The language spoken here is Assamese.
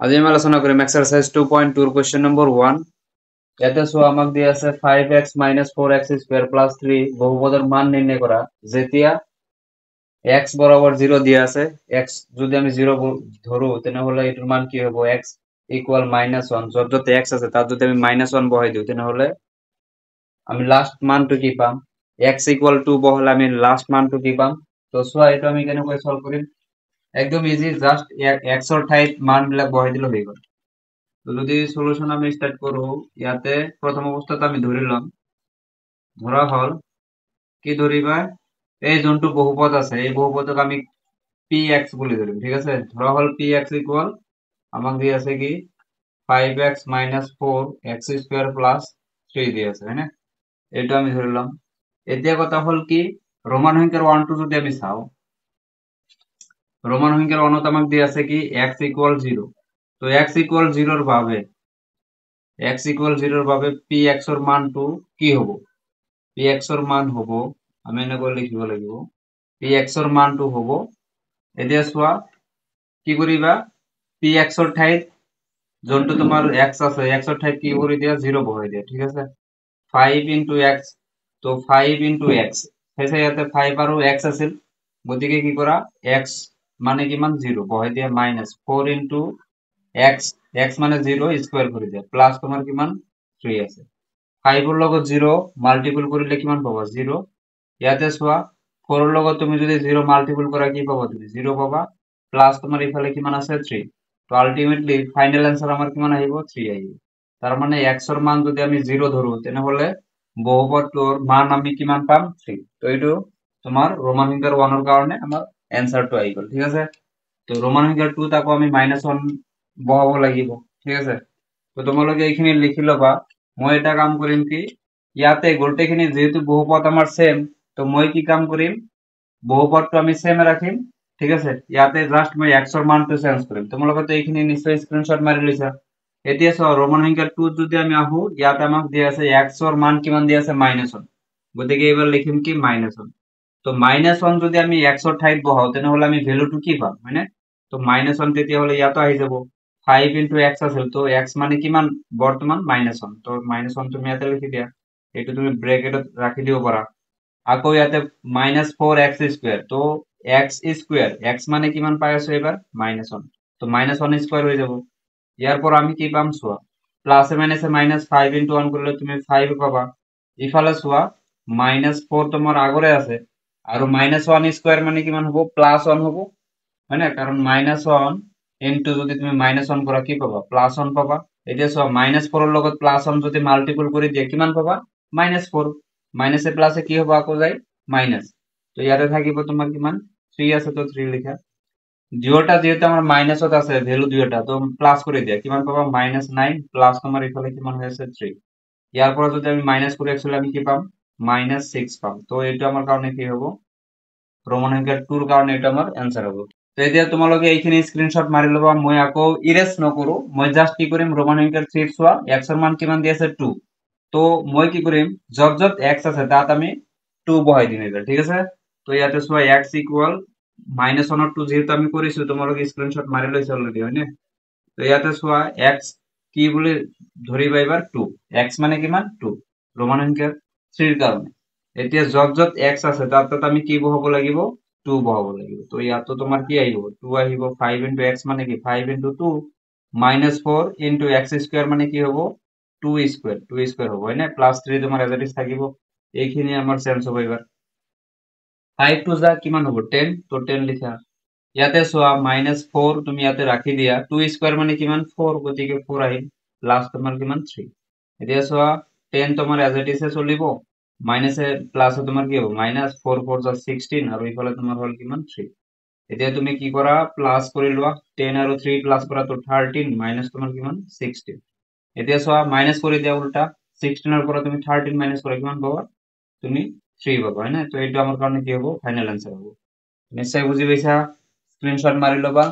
আজি আমি আলোচনা কৰিম এক্সাৰসাইজ 2.2 ৰ কোৱেশ্চন নম্বৰ 1 ইয়াতে সো আমাক দিয়া আছে 5x - 4x² + 3 বহুপদৰ মান নিৰ্ণয় কৰা যেতিয়া x বৰাবৰ 0 দিয়া আছে x যদি আমি 0 ধৰো তেনেহলে এটার মান কি হবে x = -1 যত যত x আছে তাত যদি আমি -1 বহাই দিও তেনেহলে আমি লাস্ট মানটো কি পাম x = 2 বহালে আমি লাস্ট মানটো কি পাম তো সো এটা আমি কেনেকৈ সলভ কৰিম একদম ইজি জাস্ট x এর ঠাইত মান বিলাক বহাই দিলে হয়ে গেল তো যদি সলিউশন আমি স্টার্ট করব ইয়াতে প্রথম অবস্থাতে আমি ধরিলাম ধরা হল কি ধরিবা এই যোনটো বহুপদ আছে এই বহুপদক আমি px বলে ধরিম ঠিক আছে ধরা হল px ইকুয়াল আমাক দিয়ে আছে কি 5x - 4x² + 3 দিয়ে আছে হ্যাঁ এটা আমি ধরিলাম এতিয়া কথা হল কি রোমান সংখ্যার 1 2 যদি আমি চাও রোমান সংখ্যার 1 আমাক দিয়ে আছে কি x = 0 তো x = 0 এর ভাবে x = 0 এর ভাবে px এর মানটো কি হবো px এর মান হবো আমি এনেকৈ লিখিব লাগিব px এর মানটো হবো এতিয়া সোয়া কি করিবা px এর ঠাইত যোনটো তোমার x আছে x এর ঠাইত কি কৰি দিয়া 0 বহাই দিয়া ঠিক আছে 5 * x তো 5 * x হেসে ইয়াতে 5 আৰু x আছিল গতিকে কি কৰা x মানে কিমান 0 বহাই দিয়া -4 * x x মানে 0 স্কয়ার করে দিয়া প্লাস তোমার কিমান 3 আছে 5 এর লগত 0 মাল্টিপল কৰিলে কিমান পাবা 0 ইয়াতে সোয়া 4 এর লগত তুমি যদি 0 মাল্টিপল করা কি পাবা তুমি 0 পাবা প্লাস তোমার এখানে কিমান আছে 3 তো আলটিমেটলি ফাইনাল आंसर আমার কিমান আহিব 3 আহিব তার মানে x এর মান যদি আমি 0 ধরু তেনহলে বহুপদটোৰ মান আমি কিমান পাম 3 তো এইটো তোমার রোমান সংখ্যার 1 এর কারণে আমার आंसरটো আহি গল ঠিক আছে তো রোমান সংখ্যার 2 তাকো আমি -1 বহাব লাগিব ঠিক আছে তো তোমালোকে এইখিনি লিখি লবা মই এটা কাম কৰিম কি ইয়াতে গোটেইখিনি যেহেতু বহুপদ আমাৰ সেম তো মই কি কাম কৰিম বহুপদটো আমি সেম ৰাখিম ঠিক আছে ইয়াতে জাস্ট মই x এৰ মানটো চেঞ্জ কৰিম তোমালোকে তো এইখিনি নিশ্চয় স্ক্রিনশট মারি লৈছা এতিয়া সো রোমান সংখ্যা 2 যদি আমি আহো ইয়াতে আমাক দিয়া আছে x এর মান কিমান দিয়া আছে -1 গতিকে এবাৰ লিখিম কি -1 তো -1 যদি আমি x এর ঠাইত বহাও তেনেহলে আমি ভ্যালুটো কি পাম মানে তো -1 তেতিয়া হলে ইয়াতো আহি যাব 5 * x আছিল তো x মানে কিমান বর্তমান -1 তো -1 তুমি ইয়াতে লিখি দিয়া এটা তুমি ব্র্যাকেটত রাখি দিব পারা আকৌ ইয়াতে -4x² তো x² x মানে কিমান পাই আছো এবাৰ -1 তো -1² হৈ যাব ইয়াৰ পর আমি কি পাম সোয়া প্লাসে মাইনাসে -5 * 1 করলে তুমি 5 পাবা ইফালে সোয়া -4 তোমার আগরে আছে আর -1² মানে কিমান হবো +1 হবো হয় না কারণ -1 ইনটু যদি তুমি -1 করা কি পাবা +1 পাবা এতিয়া সোয়া -4 এর লগত +1 যদি মাল্টিপল কৰি দিয়া কিমান পাবা -4 মাইনাসে প্লাসে কি হবে আকৌ যায় মাইনাস তো ইয়াতে থাকিব তোমার কিমান 3 আছে তো 3 লিখা দুয়োটা যেহেতু আমার মাইনাসত আছে ভ্যালু দুয়োটা তো প্লাস করে দিয়া কিমান পাবা -9 প্লাস তোমার এখানে কিমান হয়ে আছে 3 ইয়ার পর যদি আমি মাইনাস করে আসলে আমি কি পাম -6 পাম তো এটা আমার কারণে কি হবে রোমান সংখ্যা 2 এর কারণে এটা আমার आंसर হবে তো এতিয়া তোমালোকে এইখিনি স্ক্রিনশট মারি লবা মই আকৌ ইরেজ নকৰো মই জাস্ট কি কৰিম ৰোমান সংখ্যাৰ 3 সোয়া x এৰ মান কিমান দি আছে 2 তো মই কি কৰিম যত যত x আছে তাত আমি 2 বহাই দিম এবাৰ ঠিক আছে তো ইয়াতে সোয়া x = -1 2 যেহেতু আমি করিছো তোমালোকে স্ক্রিনশট মারি লইছো অলরেডি হয় না তো ইয়াতে সোয়া x কি বলে ধরিবা এবার 2 x মানে কিমান 2 রোমান সংখ্যার 3 এর কারণে এতিয়া যত যত x আছে তাত তাত আমি কি বহাব লাগিব 2 বহাব লাগিব তো ইয়াত তো তোমার কি আহিব 2 আহিব 5 * x মানে কি 5 * 2 -4 * x² মানে কি হবো 2² হবো হয় না +3 তোমার এজ ইট ইজ থাকিব এইখিনি আমার চেঞ্জ হবে এবার 5 2 যা কিমান হবো 10 তো 10 লিখা ইয়াতে সোয়া -4 তুমি ইয়াতে রাখি দিয়া 2² মানে কিমান 4 গতিকে 4 আহিল প্লাস তোমার কিমান 3 এতিয়া সোয়া 10 তোমার এজ ইট ইজ চলিব মাইনাসে প্লাসে তোমার কি হবে -4 4 যা 16 আর ইফালে তোমার হল কিমান 3 এতিয়া তুমি কি করা প্লাস কৰি লোৱা 10 আৰু 3 প্লাস কৰা তো 13 মাইনাস তোমাৰ কিমান 16 এতিয়া সোয়া মাইনাস কৰি দিয়া উল্টা 16 এৰ পৰা তুমি 13 মাইনাস কৰা কিমান পাবা তুমি 3 পাবা হয় না তো এটা আমার কারণে কি হবো ফাইনাল आंसर হবো নিশ্চয় বুঝি পাইছা স্ক্রিনশট মারি লবা